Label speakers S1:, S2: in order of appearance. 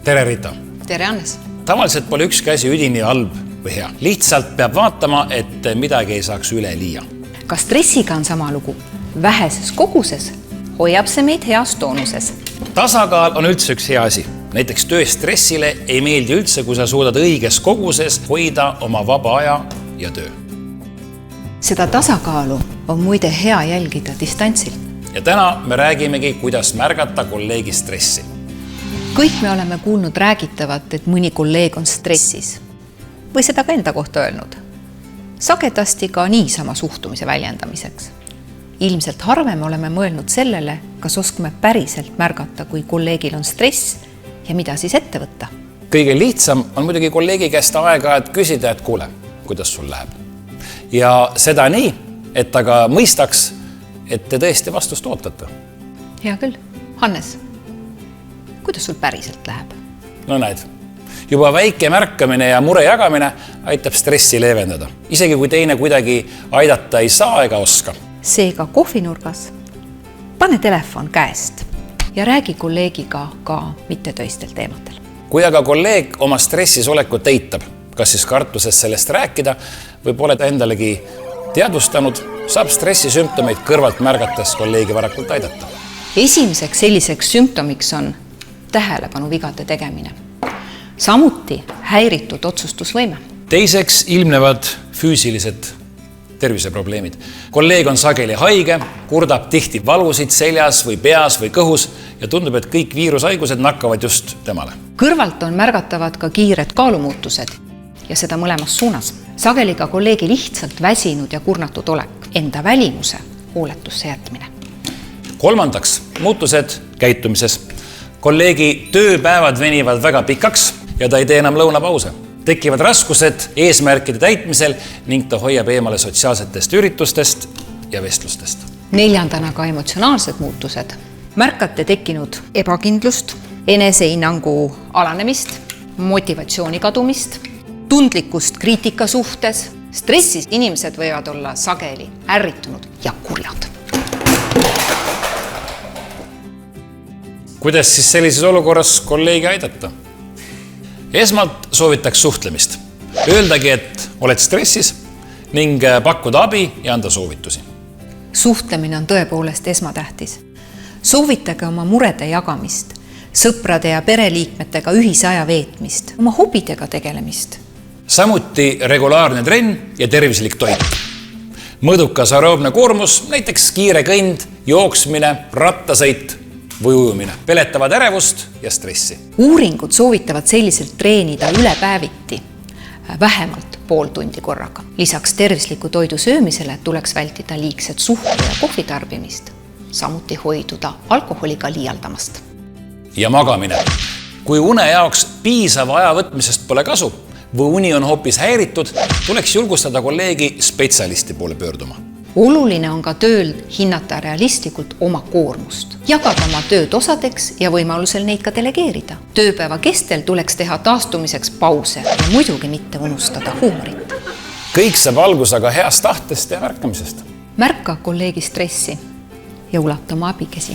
S1: Tere, Rita!
S2: Tere, Hannes!
S1: Tavaliselt pole ükski asi üdini halb või hea. Lihtsalt peab vaatama, et midagi ei saaks üle liia.
S2: Ka stressiga on sama lugu. Väheses koguses hoiab see meid heas toonuses.
S1: Tasakaal on üldse üks hea asi. Näiteks tööstressile ei meeldi üldse, kui sa suudad õiges koguses hoida oma vaba aja ja töö.
S2: Seda tasakaalu on muide hea jälgida distantsil.
S1: Ja täna me räägimegi, kuidas märgata kolleegi stressi.
S2: Kõik me oleme kuulnud räägitavat, et mõni kolleeg on stressis. Või seda ka enda kohta öelnud. Sagedasti ka niisama suhtumise väljendamiseks. Ilmselt harvem oleme mõelnud sellele, kas oskame päriselt märgata, kui kolleegil on stress ja mida siis ette võtta.
S1: Kõige lihtsam on muidugi kolleegi käest aega, et küsida, et kuule, kuidas sul läheb. Ja seda nii, et ta ka mõistaks, et te tõesti vastust ootate.
S2: Hea küll. Hannes, kuidas sul päriselt läheb?
S1: No näed, juba väike märkamine ja mure jagamine aitab stressi leevendada. Isegi kui teine kuidagi aidata ei saa ega oska.
S2: Seega kohvinurgas pane telefon käest ja räägi kolleegiga ka mittetöistel teemadel.
S1: Kui aga kolleeg oma stressis olekut eitab, kas siis kartusest sellest rääkida või pole ta endalegi teadvustanud, saab stressisümptomeid kõrvalt märgates kolleegi varakult aidata.
S2: Esimeseks selliseks sümptomiks on tähelepanu vigade tegemine. Samuti häiritud otsustusvõime.
S1: Teiseks ilmnevad füüsilised terviseprobleemid. Kolleeg on sageli haige, kurdab tihti valusid seljas või peas või kõhus ja tundub, et kõik viirushaigused nakkavad just temale.
S2: Kõrvalt on märgatavad ka kiired kaalumuutused ja seda mõlemas suunas. Sageli ka kolleegi lihtsalt väsinud ja kurnatud olek, enda välimuse hooletusse jätmine.
S1: Kolmandaks, muutused käitumises. Kolleegi tööpäevad venivad väga pikaks ja ta ei tee enam lõunapause. Tekivad raskused eesmärkide täitmisel ning ta hoiab eemale sotsiaalsetest üritustest ja vestlustest.
S2: Neljandana ka emotsionaalsed muutused. Märkate tekkinud ebakindlust, enesehinnangu alanemist, motivatsiooni kadumist, tundlikkust kriitika suhtes. Stressis inimesed võivad olla sageli ärritunud ja kurjad.
S1: Kuidas siis sellises olukorras kolleegi aidata? Esmalt soovitaks suhtlemist. Öeldagi, et oled stressis ning pakkuda abi ja anda soovitusi.
S2: Suhtlemine on tõepoolest esmatähtis. Soovitage oma murede jagamist, sõprade ja pereliikmetega ühise aja veetmist, oma hobidega tegelemist.
S1: Samuti regulaarne trenn ja tervislik toit. Mõõdukas aeroobne koormus, näiteks kiire kõnd, jooksmine, rattasõit või ujumine, peletavad ärevust ja stressi.
S2: Uuringud soovitavad selliselt treenida üle päeviti, vähemalt pool tundi korraga. Lisaks tervisliku toidu söömisele tuleks vältida liigset suhkru ja kohvi tarbimist, samuti hoiduda alkoholiga liialdamast.
S1: Ja magamine. Kui une jaoks piisava aja võtmisest pole kasu või uni on hoopis häiritud, tuleks julgustada kolleegi spetsialisti poole pöörduma.
S2: Oluline on ka tööl hinnata realistlikult oma koormust, jagada oma tööd osadeks ja võimalusel neid ka delegeerida. Tööpäeva kestel tuleks teha taastumiseks pause ja muidugi mitte unustada huumorit.
S1: Kõik saab algus aga heast tahtest ja märkamisest.
S2: Märka kolleegi stressi ja ulata oma abikäsi.